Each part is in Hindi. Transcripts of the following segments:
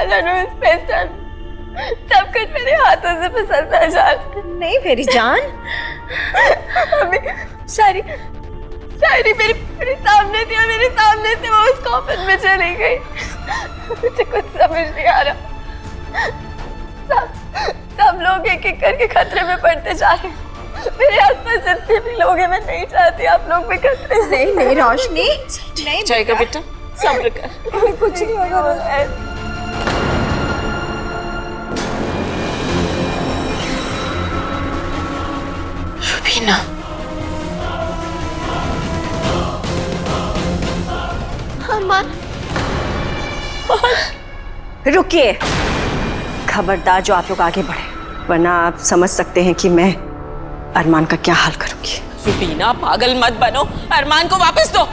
स्पेशल सब कुछ मेरे हाथों से फिसलता जा रहा है। नहीं मेरी जान, अभी शायरी मेरे सामने थी और मेरे सामने से वो उस कॉफिन में चली गई। मुझे कुछ समझ नहीं आ रहा। सब लोग एक एक करके खतरे में पड़ते जा रहे हैं। मेरे आसपास जितने भी लोग हैं, मैं नहीं चाहती आप लोग भी खतरे से। नहीं रोशनी, नहीं जाएगा बेटा, सब्र कर, कुछ नहीं होगा। रुबीना, अरमान, रुकिए। खबरदार जो आप लोग आगे बढ़े, वरना आप समझ सकते हैं कि मैं अरमान का क्या हाल करूंगी। रुबीना पागल मत बनो, अरमान को वापस दो।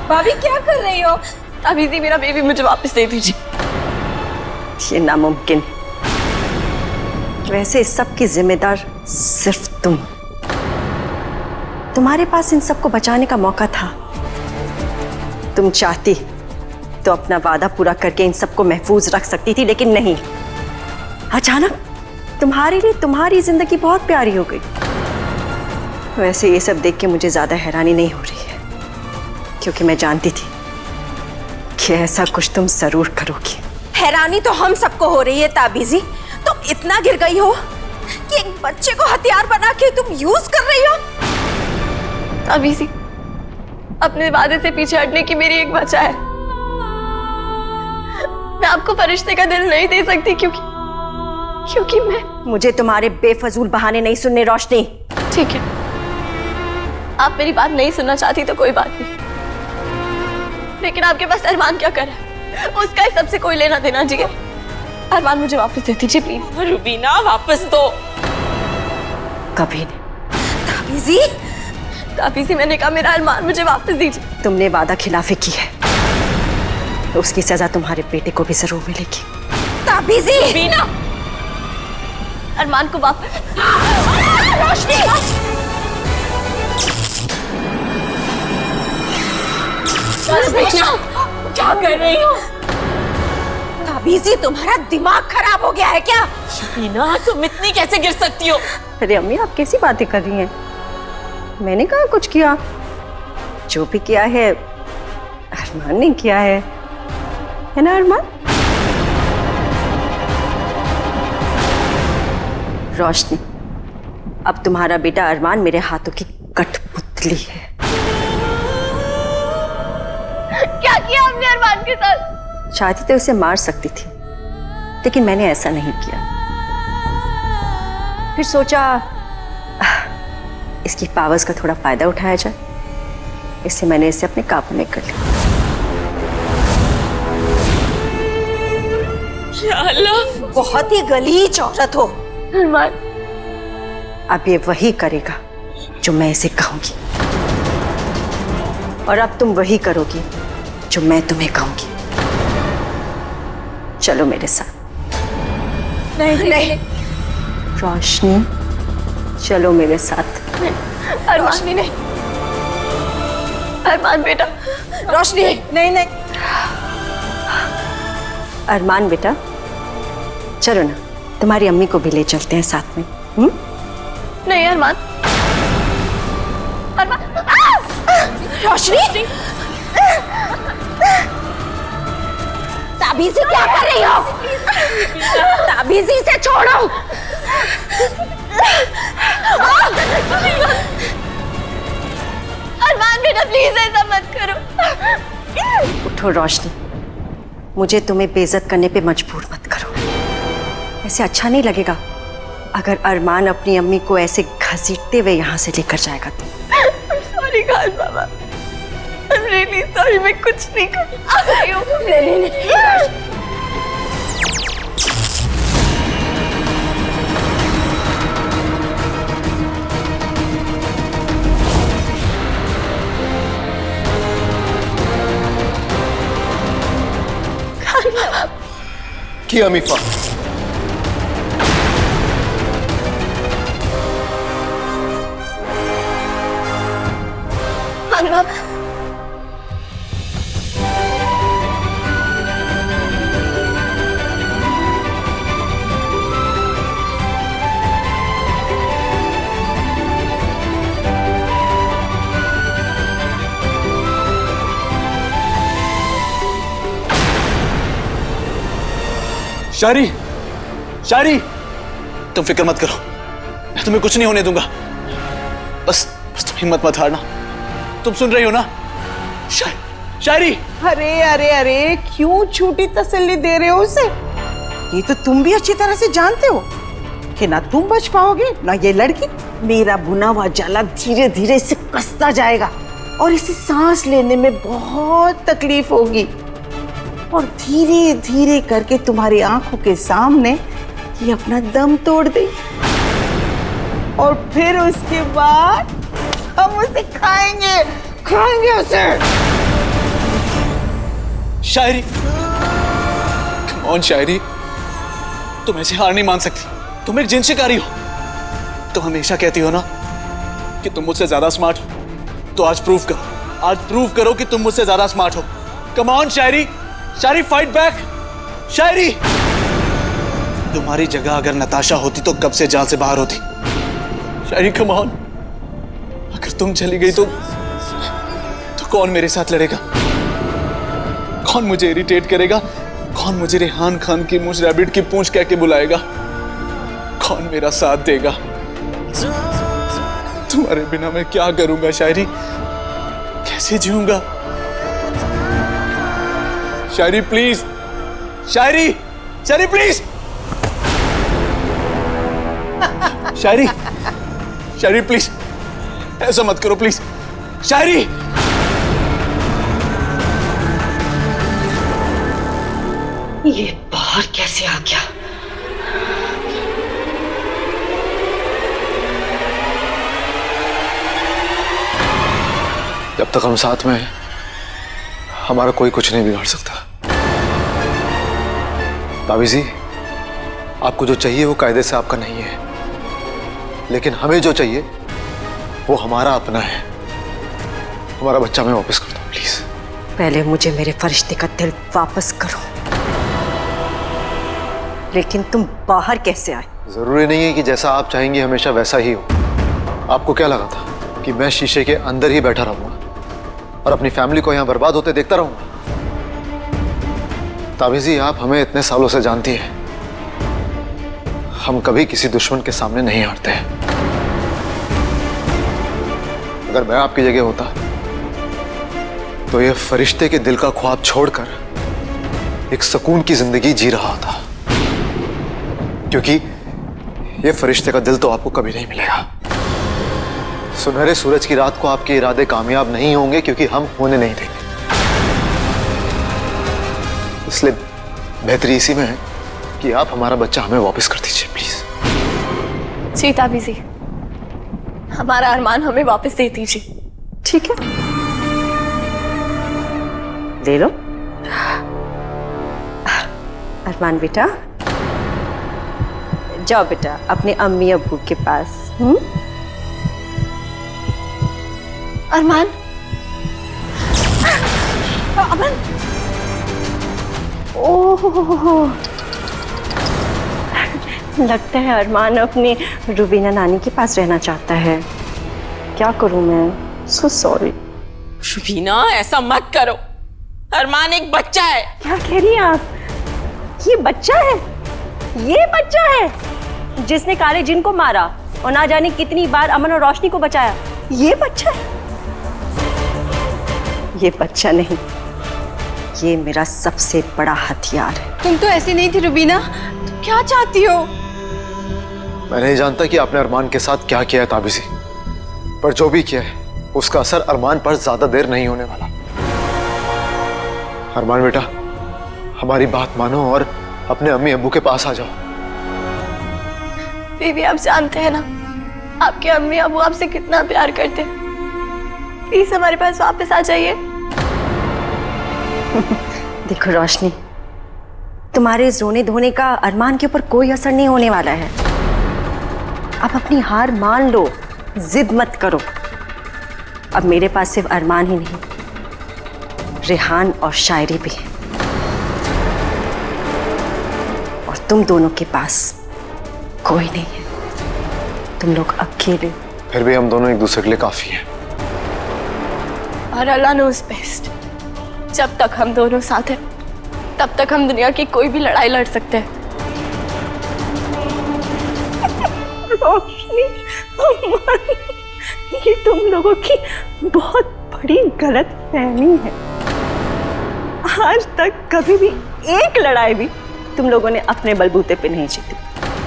भाभी क्या कर रही हो? अभी थी मेरा बेबी मुझे वापस दे दीजिए। ये नामुमकिन। वैसे इस सब की जिम्मेदार सिर्फ तुम। तुम्हारे पास इन सबको बचाने का मौका था। तुम चाहती तो अपना वादा पूरा करके इन सबको महफूज रख सकती थी, लेकिन नहीं। अचानक तुम्हारे लिए तुम्हारी जिंदगी बहुत प्यारी हो गई। वैसे ये सब देख के मुझे ज्यादा हैरानी नहीं हो रही है, क्योंकि मैं जानती थी कि ऐसा कुछ तुम जरूर करोगी। हैरानी तो हम सबको हो रही है ताबीजी। तुम इतना गिर गई हो कि एक बच्चे को हथियार बना के तुम यूज कर रही हो। ताबीजी, अपने वादे से पीछे हटने की मेरी एक वजह है। मैं आपको फरिश्ते का दिल नहीं दे सकती, क्योंकि मैं। मुझे तुम्हारे बेफजूल बहाने नहीं सुनने रोशनी। ठीक है, आप मेरी बात नहीं सुनना चाहती तो कोई बात नहीं, लेकिन आपके पास अरमान क्या कर रहा है, उसका इस सबसे कोई लेना देना जी है। अरमान मुझे वापस दे दीजिए प्लीज। रुबीना वापस दो। कभी नहीं। ताबीजी, मैंने कहा मेरा अरमान मुझे वापस दीजिए। तुमने वादा खिलाफी की है, तो उसकी सजा तुम्हारे बेटे को भी जरूर मिलेगी। ताबीजी, रुबीना, अरमान को वापस। रोशनी, क्या कर रही हो? ताबीजी तुम्हारा दिमाग खराब हो गया है क्या? रुबीना, तुम इतनी कैसे गिर सकती हो? अरे अम्मी, आप कैसी बातें कर रही हैं? मैंने कहा कुछ किया? जो भी किया है अरमान ने किया है ना अरमान? रोशनी, अब तुम्हारा बेटा अरमान मेरे हाथों की कठपुतली है। क्या किया आपने अरमान के साथ? चाहती तो उसे मार सकती थी, लेकिन मैंने ऐसा नहीं किया। फिर सोचा इसकी पावर्स का थोड़ा फायदा उठाया जाए, इससे मैंने इसे अपने काबू में कर लिया। या अल्लाह, बहुत ही गलीच औरत हो। अरमान, अब ये वही करेगा जो मैं इसे कहूंगी, और अब तुम वही करोगी जो मैं तुम्हें कहूंगी। चलो मेरे साथ। नहीं, रोशनी, चलो मेरे साथ। अरमान नहीं, अरमान बेटा। रोशनी, नहीं, अरमान बेटा, चलो ना, तुम्हारी अम्मी को भी ले चलते हैं साथ में। नहीं अरमान, रोशनी, ताबीजी क्या कर रही हो? ताबीजी से छोड़ो। अरमान बेटा प्लीज ऐसा मत करो। उठो रोशनी, मुझे तुम्हें बेइज्जत करने पे मजबूर मत करो। ऐसे अच्छा नहीं लगेगा अगर अरमान अपनी अम्मी को ऐसे घसीटते हुए यहाँ से लेकर जाएगा तो। Sorry Khan Baba, I'm really sorry, मैं कुछ नहीं कर रही हूँ। नहीं। किया मीफा, शायरी, शायरी, तुम फिक्र मत करो, मैं तुम्हें कुछ नहीं होने दूंगा। बस तुम हिम्मत मत हारना। तुम सुन रही हो ना? शायरी। अरे अरे अरे, क्यों झूठी तसल्ली दे रहे हो उसे? ये तो तुम भी अच्छी तरह से जानते हो कि ना तुम बच पाओगे ना ये लड़की। मेरा बुना हुआ जाला धीरे धीरे इसे कसता जाएगा और इसे सांस लेने में बहुत तकलीफ होगी, और धीरे धीरे करके तुम्हारी आंखों के सामने ये अपना दम तोड़ दे, और फिर उसके बाद हम उसे खाएंगे उसे। शायरी, कौन शायरी, तुम ऐसे हार नहीं मान सकती। तुम एक जिन शिकारी हो। तुम हमेशा कहती हो ना कि तुम मुझसे ज्यादा स्मार्ट हो, तो आज प्रूव करो, आज प्रूव करो कि तुम मुझसे ज्यादा स्मार्ट हो। Come on Shayari, Shayari fight back. Shayari, तुम्हारी जगह अगर नताशा होती तो कब से जाल से बाहर होती। शायरी कम ऑन, अगर तुम चली गई तो कौन मेरे साथ लड़ेगा? कौन मुझे इरिटेट करेगा? कौन मुझे रेहान खान की मूंछ रैबिट की पूंछ कह के बुलाएगा? कौन मेरा साथ देगा? तुम्हारे बिना मैं क्या करूंगा शायरी? कैसे जीऊंगा? Shayari please, Shayari, Shayari please, Shayari, Shayari please, ऐसा मत करो प्लीज। शायरी, ये बाहर कैसे आ गया? जब तक हम साथ में हैं, हमारा कोई कुछ नहीं बिगाड़ सकता। ताबीजी, आपको जो चाहिए वो कायदे से आपका नहीं है, लेकिन हमें जो चाहिए वो हमारा अपना है। हमारा बच्चा मैं वापस कर दो प्लीज। पहले मुझे मेरे फरिश्ते का दिल वापस करो। लेकिन तुम बाहर कैसे आए? जरूरी नहीं है कि जैसा आप चाहेंगे हमेशा वैसा ही हो। आपको क्या लगा था कि मैं शीशे के अंदर ही बैठा रहूंगा और अपनी फैमिली को यहां बर्बाद होते देखता रहूंगा? ताबीजी, आप हमें इतने सालों से जानती हैं, हम कभी किसी दुश्मन के सामने नहीं हारते हैं। अगर मैं आपकी जगह होता तो ये फरिश्ते के दिल का ख्वाब छोड़कर एक सुकून की जिंदगी जी रहा था, क्योंकि ये फरिश्ते का दिल तो आपको कभी नहीं मिलेगा। सुनहरे सूरज की रात को आपके इरादे कामयाब नहीं होंगे, क्योंकि हम होने नहीं देंगे। इसलिए बेहतरी इसी में है कि आप हमारा बच्चा हमें वापस कर दीजिए प्लीज। जी ताबीजी, हमारा अरमान हमें वापस दे दीजिए। ठीक है, ले लो। अरमान बेटा, जाओ बेटा अपने अम्मी अब्बू के पास। अरमान, अमन, ओह, लगता है अरमान अपनी रुबीना नानी के पास रहना चाहता है। क्या करूं मैं? So sorry. रुबीना, ऐसा मत करो। अरमान एक बच्चा है। क्या कह रही हैं आप? ये बच्चा है? ये बच्चा है जिसने काले जिन को मारा और ना जाने कितनी बार अमन और रोशनी को बचाया? ये बच्चा है? ये बच्चा नहीं, ये मेरा सबसे बड़ा हथियार है। तुम तो ऐसी नहीं थी रुबीना, तुम क्या चाहती हो? मैं नहीं जानता कि आपने अरमान के साथ क्या किया है ताबीजी, पर जो भी किया है उसका असर अरमान पर ज्यादा देर नहीं होने वाला। अरमान बेटा, हमारी बात मानो और अपने अम्मी अब्बू के पास आ जाओ। बीवी, आप जानते हैं ना आपके अम्मी अबू आपसे कितना प्यार करते हैं। प्लीज हमारे पास वापस आ जाइए। देखो रोशनी, तुम्हारे इस रोने धोने का अरमान के ऊपर कोई असर नहीं होने वाला है। आप अपनी हार मान लो, जिद मत करो। अब मेरे पास सिर्फ अरमान ही नहीं, रेहान और शायरी भी है, और तुम दोनों के पास कोई नहीं है। तुम लोग अकेले। फिर भी हम दोनों एक दूसरे के लिए काफी हैं। और अल्लाह नोज़ बेस्ट। जब तक हम दोनों साथ हैं तब तक हम दुनिया की कोई भी लड़ाई लड़ सकते हैं। ये तुम लोगों की बहुत बड़ी गलतफहमी है। आज तक कभी भी एक लड़ाई भी तुम लोगों ने अपने बलबूते पे नहीं जीती।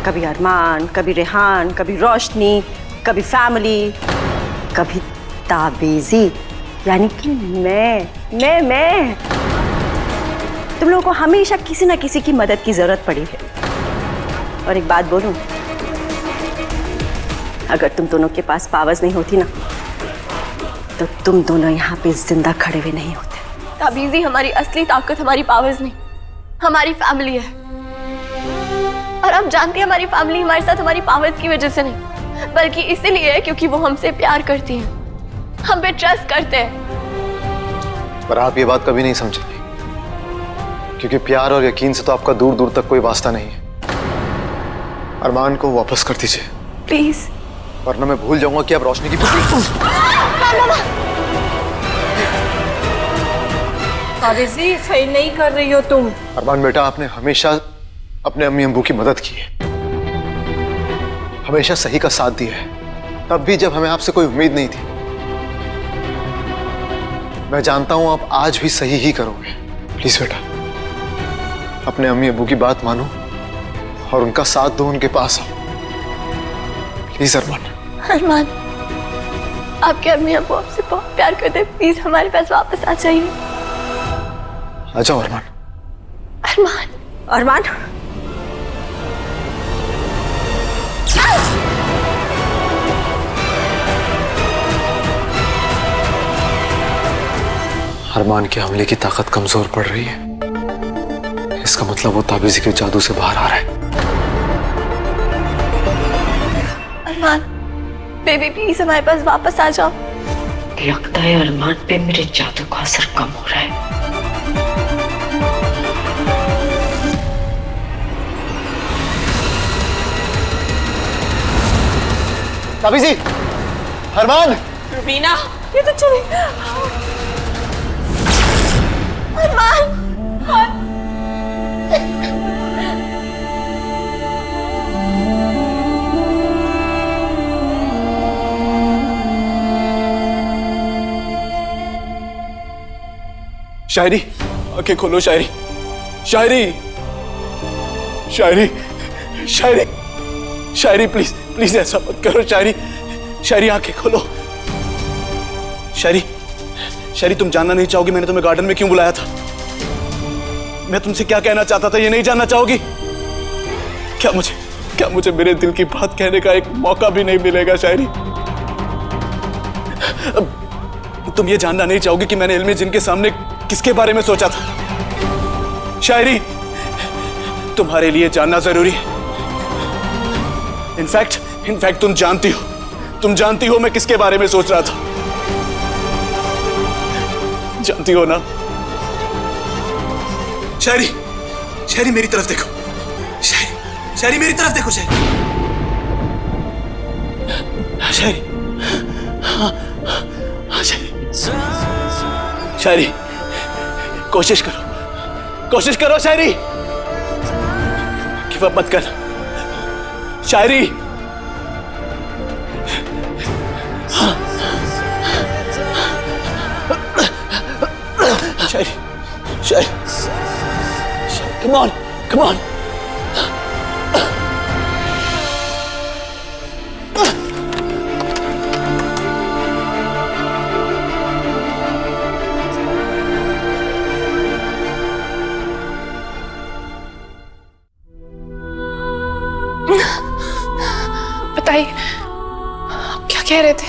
कभी अरमान, कभी रेहान, कभी रोशनी, कभी फैमिली, कभी ताबीजी, यानी कि मैं तुम लोगों को हमेशा किसी ना किसी की मदद की जरूरत पड़ी है। और एक बात बोलूं, अगर तुम दोनों के पास पावर्स नहीं होती ना, तो तुम दोनों यहाँ पे जिंदा खड़े हुए नहीं होते। ताबीजी, हमारी असली ताकत हमारी पावर्स नहीं, हमारी फैमिली है। और आप जानती हैं हमारी फैमिली हमारे साथ हमारी पावर्स की वजह से नहीं, बल्कि इसीलिए है क्योंकि वो हमसे प्यार करती हैं, हम पे ट्रस्ट करते हैं। पर आप ये बात कभी नहीं समझेंगे, क्योंकि प्यार और यकीन से तो आपका दूर दूर तक कोई वास्ता नहीं है। अरमान को वापस कर दीजिए प्लीज, वरना मैं भूल जाऊंगा कि आप रोशनी की ताबीजी, सही नहीं कर रही हो तुम। अरमान बेटा, आपने हमेशा अपने अम्मी अब्बू की मदद की है, हमेशा सही का साथ दिया है, तब भी जब हमें आपसे कोई उम्मीद नहीं थी। मैं जानता हूं आप आज भी सही ही करोगे। प्लीज बेटा, अपने अम्मी अब्बू की बात मानो और उनका साथ दो, उनके पास आओ प्लीज। अरमान, आपके अम्मी अब्बू आपसे बहुत प्यार करते हैं, प्लीज हमारे पास वापस आ जाइए। आ जाओ अरमान। अरमान, अरमान के हमले की ताकत कमजोर पड़ रही है, इसका मतलब वो ताबीज़ के जादू से बाहर आ रहा है। अरमान, बेबी प्लीज हमारे पास वापस आ जाओ। लगता है अरमान पे मेरे जादू का असर कम हो रहा है। ताबीज़ी, अरमान, रुबीना, ये तो चले। अरमान, शायरी, आंखें खोलो शायरी, शायरी, शायरी, शायरी, शायरी, प्लीज प्लीज ऐसा मत करो शायरी, शायरी आंखें खोलो। शायरी, शायरी तुम जानना नहीं चाहोगी मैंने तुम्हें गार्डन में क्यों बुलाया था? मैं तुमसे क्या कहना चाहता था ये नहीं जानना चाहोगी? क्या मुझे मेरे दिल की बात कहने का एक मौका भी नहीं मिलेगा शायरी? तुम ये जानना नहीं चाहोगी कि मैंने इल्मी जिन के सामने किसके बारे में सोचा था? शायरी, तुम्हारे लिए जानना जरूरी है। इनफैक्ट तुम जानती हो मैं किसके बारे में सोच रहा था। जानती हो ना? शायरी, शायरी मेरी तरफ देखो, शायरी, शायरी मेरी तरफ देखो, शायरी, शायरी, हाँ, हाँ शायरी, शायरी, कोशिश करो शायरी, गिव अप मत कर शायरी। हाँ। शायरी, शायरी, come on। बताइए, आप क्या कह रहे थे?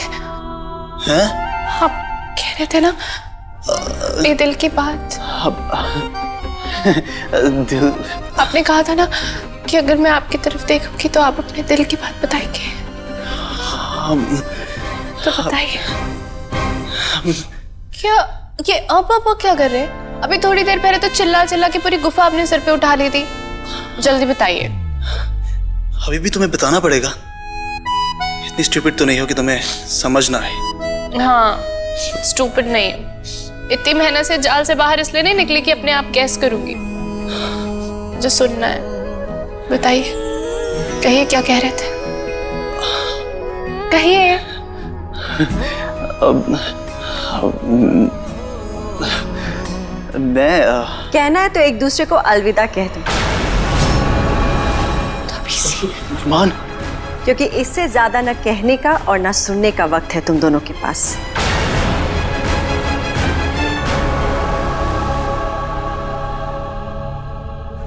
हैं? आप कह रहे थे ना ये दिल की बात। दिल, आपने कहा था ना कि अगर मैं आपकी तरफ देखूंगी तो आप अपने दिल की बात बताएंगे। तो बताइए, क्या ये अब क्या कर रहे हैं? अभी थोड़ी देर पहले तो चिल्ला के पूरी गुफा अपने सर पे उठा ली थी। जल्दी बताइए। अभी भी तुम्हें बताना पड़ेगा? इतनी स्टूपिड तो नहीं हो कि तुम्हें समझ ना आए। हाँ, स्टूपिड नहीं, इतनी मेहनत से जाल से बाहर इसलिए नहीं निकली कि अपने आप गैस करूंगी। जो सुनना है बताइए, कहिए क्या कह रहे थे? कहिए। मैं कहना है तो एक दूसरे को अलविदा कह दो, अरमान, क्योंकि इससे ज्यादा न कहने का और न सुनने का वक्त है तुम दोनों के पास।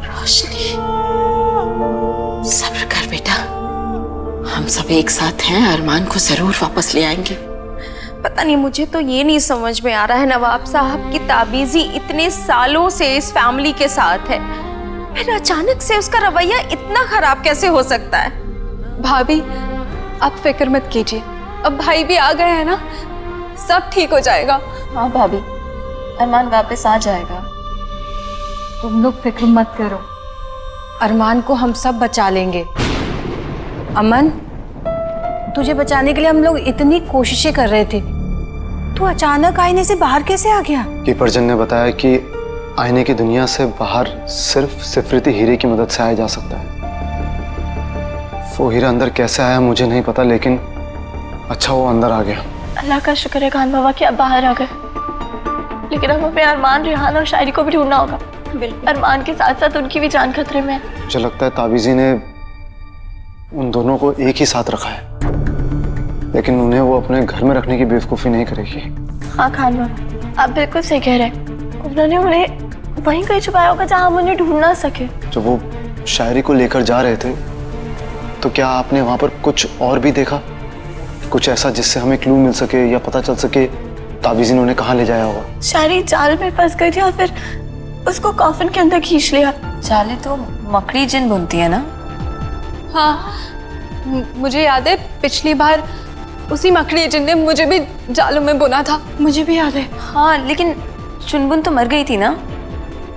रोशनी, सब्र कर बेटा, हम सब एक साथ हैं, अरमान को जरूर वापस ले आएंगे। पता नहीं, मुझे तो ये नहीं समझ में आ रहा है नवाब साहब की ताबीजी इतने सालों से इस फैमिली के साथ है, फिर अचानक से उसका रवैया इतना खराब कैसे हो सकता है? भाभी आप फिक्र मत कीजिए, अब भाई भी आ गए हैं ना, सब ठीक हो जाएगा। हाँ भाभी, अरमान वापस आ जाएगा। तुम लोग फिक्र मत करो, अरमान को हम सब बचा लेंगे। अमन, तुझे बचाने के लिए हम लोग इतनी कोशिशें कर रहे थे, तू अचानक आईने से बाहर कैसे आ गया? कीपरजन ने बताया कि आईने की दुनिया से बाहर सिर्फ सिफरती हीरे की मदद से आया जा सकता है। वो हीरा अंदर कैसे आया मुझे नहीं पता, लेकिन अच्छा वो अंदर आ गया। अल्लाह का शुक्र है खान बाबा कि अब बाहर आ गए, लेकिन अब हमें अरमान, रेहान और शायरी को भी ढूंढना होगा। अरमान के साथ साथ उनकी भी जान खतरे में है। मुझे लगता है ताबीजी ने उन दोनों को एक ही साथ रखा है, लेकिन उन्हें वो अपने घर में रखने की बेवकूफ़ी नहीं करेगी। हाँ खान बाबा, आप बिल्कुल सही कह रहे हैं, उन्होंने उन्हें वहीं कहीं छुपाया होगा जहाँ हम उन्हें ढूंढ ना सके। जब वो शायरी को लेकर जा रहे थे तो क्या आपने वहां पर कुछ और भी देखा, कुछ ऐसा जिससे हमें क्लू मिल सके या पता चल सके ताबीजी ने उन्हें कहाँ ले जाया होगा? शायरी जाल में फंस गई थी और फिर उसको कॉफिन के अंदर खींच लिया। जाले तो मकड़ी जिन बुनती है ना? हाँ, मुझे याद है पिछली बार उसी मकड़ी जिन ने मुझे भी जालों में बुना था, मुझे भी याद है। हाँ, लेकिन चुनबुन तो मर गई थी ना?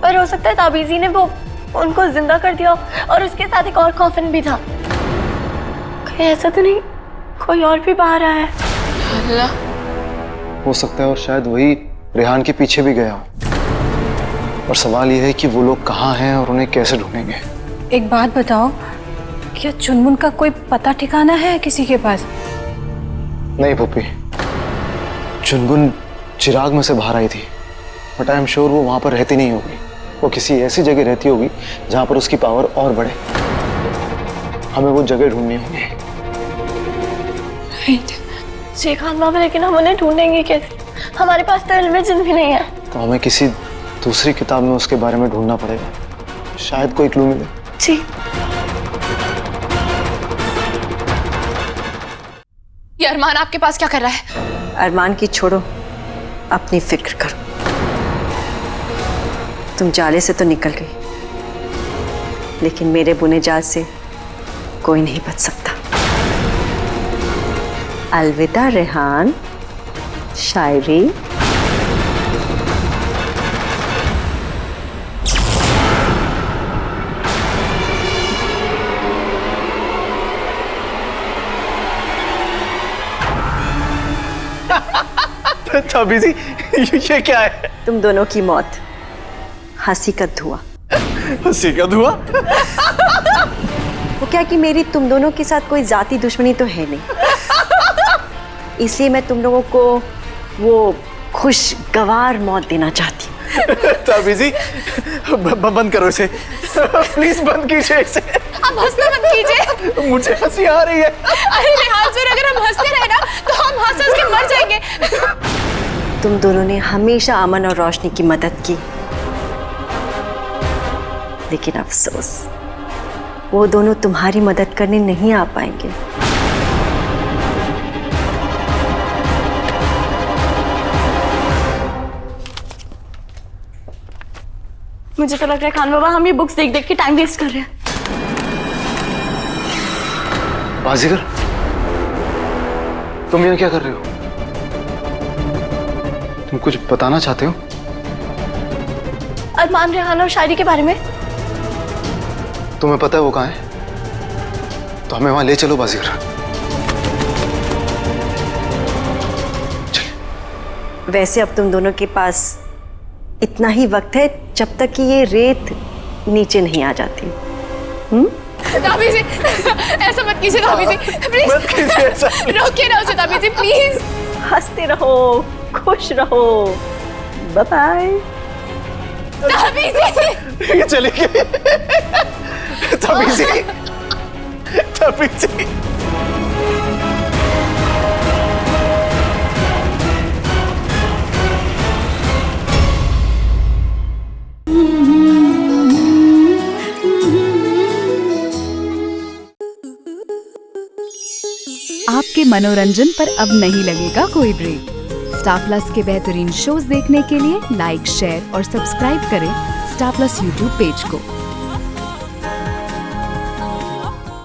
पर हो सकता है ताबीजी ने वो उनको जिंदा कर दिया और उसके साथ एक और कॉफिन भी था। कहीं ऐसा तो नहीं कोई और भी बाहर आया है? अल्लाह, हो सकता है, और शायद वही रेहान के पीछे भी गया हो। और सवाल यह है कि वो लोग कहाँ हैं और उन्हें कैसे ढूंढेंगे। एक बात बताओ, क्या चुनमुन का कोई पता ठिकाना है किसी के पास? नहीं पुप्पी, चुनगुन चिराग में से बाहर आई थी, बट आई एम श्योर वो वहां पर रहती नहीं होगी। वो किसी ऐसी जगह रहती होगी जहां पर उसकी पावर और बढ़े। हमें वो जगह ढूंढनी होगी। जी खान बाबा, लेकिन हम उन्हें ढूंढेंगे कैसे? हमारे पास तो इल्म जिन भी नहीं है। तो हमें किसी दूसरी किताब में उसके बारे में ढूंढना पड़ेगा, शायद कोई क्लू मिले। जी। ये अरमान आपके पास क्या कर रहा है? अरमान की छोड़ो, अपनी फिक्र करो। तुम जाले से तो निकल गई, लेकिन मेरे बुने जाल से कोई नहीं बच सकता। अलविदा रेहान, शायरी। ताबीजी, ये क्या है? तुम दोनों की मौत, हंसी का धुआं। हंसी का धुआं? वो क्या कि मेरी तुम दोनों के साथ कोई जाती दुश्मनी तो है नहीं, इसलिए मैं तुम लोगों को वो खुशगवार मौत देना चाहती हूँ। ताबीजी, बंद करो इसे, प्लीज बंद कीजिए इसे। आप हंसना बंद कीजिए। मुझे हंसी आ रही है। अरे रेहान सर, अगर हम हंसते रहे ना तो हम हंस हंस के मर जाएंगे। तुम दोनों ने हमेशा अमन और रोशनी की मदद की, लेकिन अफसोस वो दोनों तुम्हारी मदद करने नहीं आ पाएंगे। मुझे तो लग रहा है खान बाबा हम ये बुक्स देख देख के टाइम वेस्ट कर रहे हैं। बाजीगर, तुम यहाँ क्या कर रहे हो? तुम कुछ बताना चाहते हो? अरमान, रेहान और शायरी के बारे में। तुम्हें पता है वो कहाँ है? तो हमें वहां ले चलो बाजीगर। वैसे अब तुम दोनों के पास इतना ही वक्त है जब तक कि ये रेत नीचे नहीं आ जाती। ताबी जी ऐसा मत कीजिए ताबी जी प्लीज मत कीजिए ऐसा। रोकिए ना उसे ताबी जी प्लीज। हंसते रहो, खुश रहो। Bye bye. ताबी जी ये चली गई। तभी से तभी से आपके मनोरंजन पर अब नहीं लगेगा कोई ब्रेक। स्टार प्लस के बेहतरीन शोज देखने के लिए लाइक, शेयर और सब्सक्राइब करें स्टार प्लस यूट्यूब पेज को।